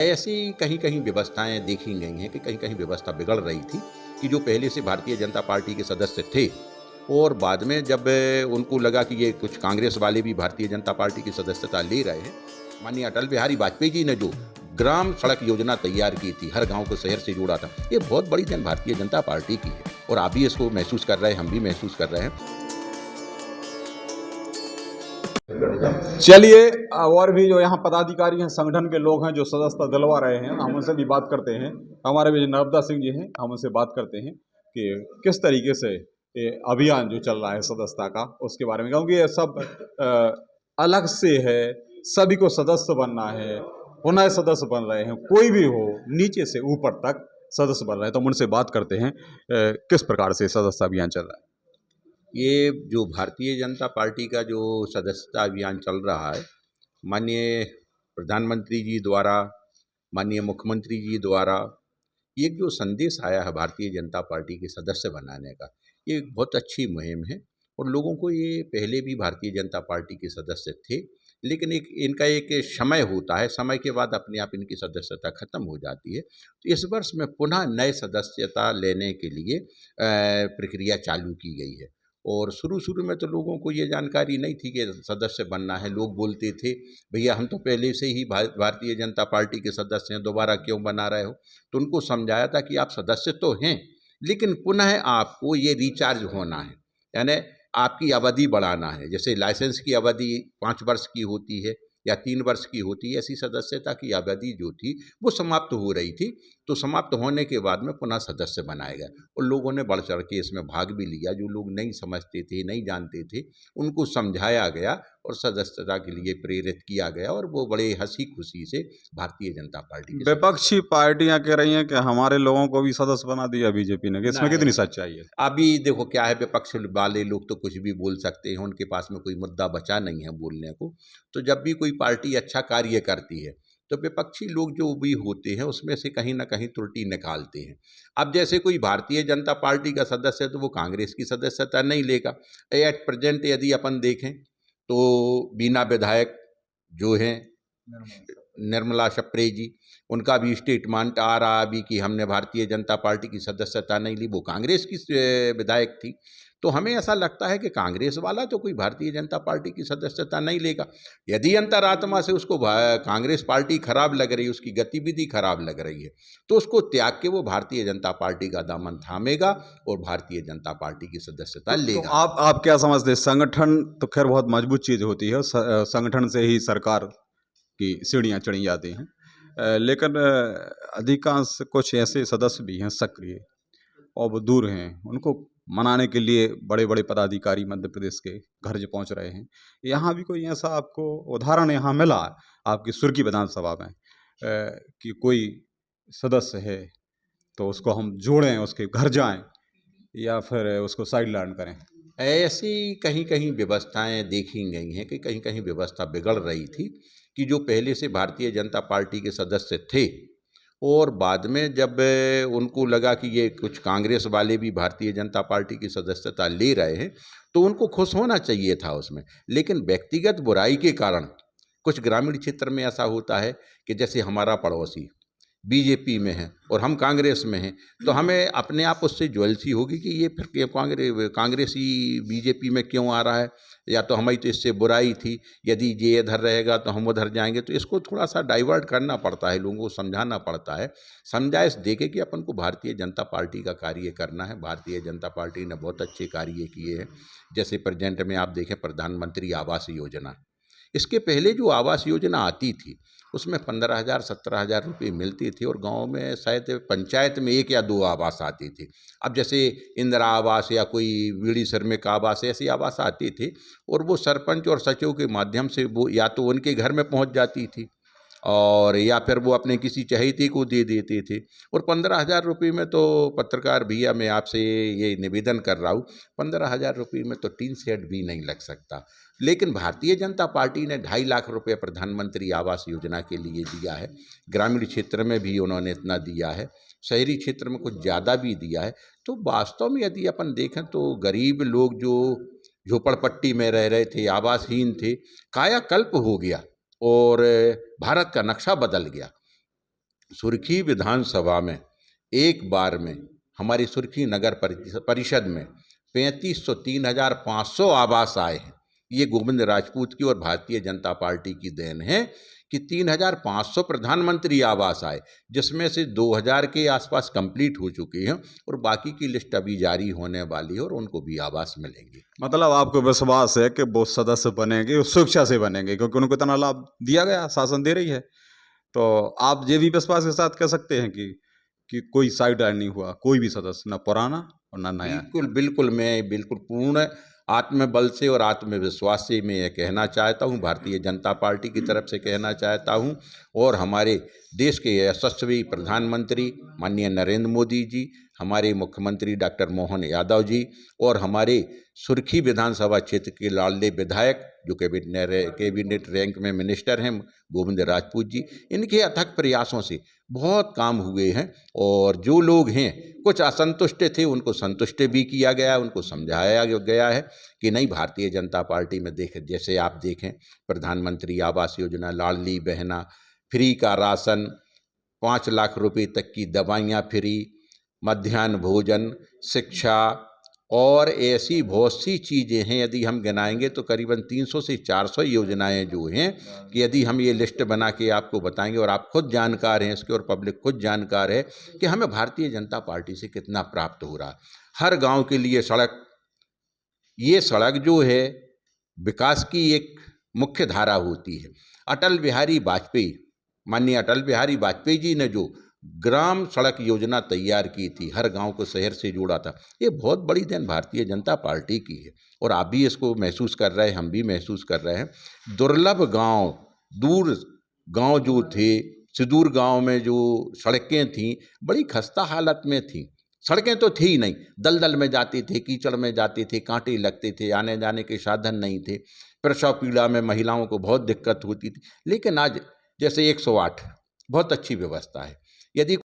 ऐसी कहीं कहीं व्यवस्थाएं देखी गई हैं कि कहीं कहीं व्यवस्था बिगड़ रही थी कि जो पहले से भारतीय जनता पार्टी के सदस्य थे और बाद में जब उनको लगा कि ये कुछ कांग्रेस वाले भी भारतीय जनता पार्टी की सदस्यता ले रहे हैं। माननीय अटल बिहारी वाजपेयी जी ने जो ग्राम सड़क योजना तैयार की थी, हर गांव को शहर से जोड़ा था, ये बहुत बड़ी देन भारतीय जनता पार्टी की है और आप भी इसको महसूस कर रहे हैं, हम भी महसूस कर रहे हैं। चलिए, और भी जो यहाँ पदाधिकारी हैं, संगठन के लोग हैं जो सदस्यता दिलवा रहे हैं, हम उनसे भी बात करते हैं। हमारे बीच नर्मदा सिंह जी हैं, हम उनसे बात करते हैं कि किस तरीके से ये अभियान जो चल रहा है सदस्यता का, उसके बारे में, क्योंकि ये सब अलग से है, सभी को सदस्य बनना है, पुनः सदस्य बन रहे हैं, कोई भी हो नीचे से ऊपर तक सदस्य बन रहे हैं। तो हम उनसे बात करते हैं किस प्रकार से सदस्यता अभियान चल रहा है। ये जो भारतीय जनता पार्टी का जो सदस्यता अभियान चल रहा है, माननीय प्रधानमंत्री जी द्वारा, माननीय मुख्यमंत्री जी द्वारा ये एक जो संदेश आया है भारतीय जनता पार्टी के सदस्य बनाने का, ये एक बहुत अच्छी मुहिम है और लोगों को ये पहले भी भारतीय जनता पार्टी के सदस्य थे, लेकिन एक इनका एक समय होता है, समय के बाद अपने आप इनकी सदस्यता खत्म हो जाती है। तो इस वर्ष में पुनः नए सदस्यता लेने के लिए प्रक्रिया चालू की गई है और शुरू-शुरू में तो लोगों को ये जानकारी नहीं थी कि सदस्य बनना है। लोग बोलते थे, भैया हम तो पहले से ही भारतीय जनता पार्टी के सदस्य हैं, दोबारा क्यों बना रहे हो? तो उनको समझाया था कि आप सदस्य तो हैं, लेकिन पुनः आपको ये रिचार्ज होना है, यानी आपकी अवधि बढ़ाना है। जैसे लाइसेंस की अवधि 5 वर्ष की होती है या 3 वर्ष की होती है, ऐसी सदस्यता की अवधि जो थी वो समाप्त हो रही थी। तो समाप्त होने के बाद में पुनः सदस्य बनाया गया और लोगों ने बढ़ चढ़ के इसमें भाग भी लिया। जो लोग नहीं समझते थे, नहीं जानते थे, उनको समझाया गया और सदस्यता के लिए प्रेरित किया गया और वो बड़े हंसी खुशी से भारतीय जनता पार्टी के विपक्षी पार्टियां कह रही हैं कि हमारे लोगों को भी सदस्य बना दिया बीजेपी ने, कि इसमें नहीं, कितनी सच्चाई है। अभी देखो क्या है, विपक्ष वाले लोग तो कुछ भी बोल सकते हैं, उनके पास में कोई मुद्दा बचा नहीं है बोलने को। तो जब भी कोई पार्टी अच्छा कार्य करती है तो विपक्षी लोग जो भी होते हैं उसमें से कहीं ना कहीं त्रुटि निकालते हैं। अब जैसे कोई भारतीय जनता पार्टी का सदस्य है तो वो कांग्रेस की सदस्यता नहीं लेगा। एट प्रेजेंट यदि अपन देखें तो बीना विधायक जो हैं निर्मला शप्रे जी, उनका भी स्टेटमेंट आ रहा अभी कि हमने भारतीय जनता पार्टी की सदस्यता नहीं ली, वो कांग्रेस की विधायक थी। तो हमें ऐसा लगता है कि कांग्रेस वाला तो कोई भारतीय जनता पार्टी की सदस्यता नहीं लेगा। यदि अंतरात्मा से उसको कांग्रेस पार्टी खराब लग रही है, उसकी गतिविधि खराब लग रही है, तो उसको त्याग के वो भारतीय जनता पार्टी का दामन थामेगा और भारतीय जनता पार्टी की सदस्यता तो लेगा। आप क्या समझते हैं? संगठन तो खैर बहुत मजबूत चीज होती है, संगठन से ही सरकार की सीढ़ियां चढ़ी जाती हैं। लेकिन अधिकांश कुछ ऐसे सदस्य भी हैं सक्रिय और वो दूर हैं, उनको मनाने के लिए बड़े बड़े पदाधिकारी मध्य प्रदेश के घर जो पहुंच रहे हैं। यहाँ भी कोई ऐसा आपको उदाहरण यहाँ मिला आपकी सुर्खी विधानसभा में कि कोई सदस्य है तो उसको हम जोड़ें, उसके घर जाएं या फिर उसको साइडलाइन करें? ऐसी कहीं कहीं व्यवस्थाएं देखी गई हैं कि कहीं कहीं व्यवस्था बिगड़ रही थी कि जो पहले से भारतीय जनता पार्टी के सदस्य थे और बाद में जब उनको लगा कि ये कुछ कांग्रेस वाले भी भारतीय जनता पार्टी की सदस्यता ले रहे हैं, तो उनको खुश होना चाहिए था उसमें। लेकिन व्यक्तिगत बुराई के कारण कुछ ग्रामीण क्षेत्र में ऐसा होता है कि जैसे हमारा पड़ोसी बीजेपी में है और हम कांग्रेस में हैं, तो हमें अपने आप उससे ज्वेलसी होगी कि ये फिर कांग्रेसी बीजेपी में क्यों आ रहा है, या तो हमारी तो इससे बुराई थी, यदि ये इधर रहेगा तो हम उधर जाएंगे। तो इसको थोड़ा सा डाइवर्ट करना पड़ता है, लोगों को समझाना पड़ता है, समझाइश देके कि अपन को भारतीय जनता पार्टी का कार्य करना है। भारतीय जनता पार्टी ने बहुत अच्छे कार्य किए हैं। जैसे प्रेजेंट में आप देखें प्रधानमंत्री आवास योजना, इसके पहले जो आवास योजना आती थी उसमें 15,000 17,000 रुपये मिलती थी और गांव में शायद पंचायत में 1 या 2 आवास आती थी। अब जैसे इंदिरा आवास या कोई बीड़ी श्रमिक आवास, ऐसी आवास आती थी और वो सरपंच और सचिव के माध्यम से वो या तो उनके घर में पहुंच जाती थी और या फिर वो अपने किसी चहेती को दे देते थे। और 15,000 रुपये में तो पत्रकार भैया मैं आपसे ये निवेदन कर रहा हूँ, 15,000 रुपये में तो टीन शेड भी नहीं लग सकता। लेकिन भारतीय जनता पार्टी ने 2.5 लाख रुपये प्रधानमंत्री आवास योजना के लिए दिया है। ग्रामीण क्षेत्र में भी उन्होंने इतना दिया है, शहरी क्षेत्र में कुछ ज़्यादा भी दिया है। तो वास्तव में यदि अपन देखें तो गरीब लोग जो झोपड़पट्टी में रह रहे थे, आवासहीन थे, कायाकल्प हो गया और भारत का नक्शा बदल गया। सुर्खी विधानसभा में एक बार में हमारी सुर्खी नगर परिषद में 3503,500 आवास आए हैं। ये गोविंद राजपूत की और भारतीय जनता पार्टी की देन है कि 3,500 प्रधानमंत्री आवास आए, जिसमें से 2,000 के आसपास कंप्लीट हो चुकी हैं और बाकी की लिस्ट अभी जारी होने वाली है और उनको भी आवास मिलेंगे। मतलब आपको विश्वास है कि वो सदस्य बनेंगे और स्वेच्छा से बनेंगे, क्योंकि उनको इतना लाभ दिया गया, शासन दे रही है। तो आप ये भी विश्वास के साथ कह सकते हैं कि कोई साइड नहीं हुआ, कोई भी सदस्य, ना पुराना और ना नया। बिल्कुल बिल्कुल, मैं बिल्कुल पूर्ण आत्मबल से और आत्मविश्वास से मैं यह कहना चाहता हूं, भारतीय जनता पार्टी की तरफ से कहना चाहता हूं, और हमारे देश के यशस्वी प्रधानमंत्री माननीय नरेंद्र मोदी जी, हमारे मुख्यमंत्री डॉक्टर मोहन यादव जी और हमारे सुर्खी विधानसभा क्षेत्र के लाडले विधायक जो कैबिनेट रैंक में मिनिस्टर हैं गोविंद राजपूत जी, इनके अथक प्रयासों से बहुत काम हुए हैं। और जो लोग हैं कुछ असंतुष्ट थे, उनको संतुष्ट भी किया गया, उनको समझाया गया है कि नहीं, भारतीय जनता पार्टी में जैसे आप देखें प्रधानमंत्री आवास योजना, लाडली बहना, फ्री का राशन, 5 लाख रुपए तक की दवाइयाँ फ्री, मध्याह्न भोजन, शिक्षा और ऐसी बहुत सी चीज़ें हैं। यदि हम गिनाएंगे तो करीबन 300 से 400 योजनाएं जो हैं कि यदि हम ये लिस्ट बना के आपको बताएंगे, और आप खुद जानकार हैं इसके और पब्लिक खुद जानकार है कि हमें भारतीय जनता पार्टी से कितना प्राप्त हो रहा है। हर गांव के लिए सड़क, ये सड़क जो है विकास की एक मुख्य धारा होती है। अटल बिहारी वाजपेयी, माननीय अटल बिहारी वाजपेयी जी ने जो ग्राम सड़क योजना तैयार की थी, हर गांव को शहर से जोड़ा था, ये बहुत बड़ी देन भारतीय जनता पार्टी की है। और आप भी इसको महसूस कर रहे हैं, हम भी महसूस कर रहे हैं। दुर्लभ गांव, दूर गांव जो थे, सुदूर गांव में जो सड़कें थीं बड़ी खस्ता हालत में थीं। सड़कें तो थी ही नहीं, दलदल में जाते थे, कीचड़ में जाते थे, कांटे लगते थे, आने जाने के साधन नहीं थे, प्रसव पीड़ा में महिलाओं को बहुत दिक्कत होती थी। लेकिन आज जैसे 108 बहुत अच्छी व्यवस्था है। यदि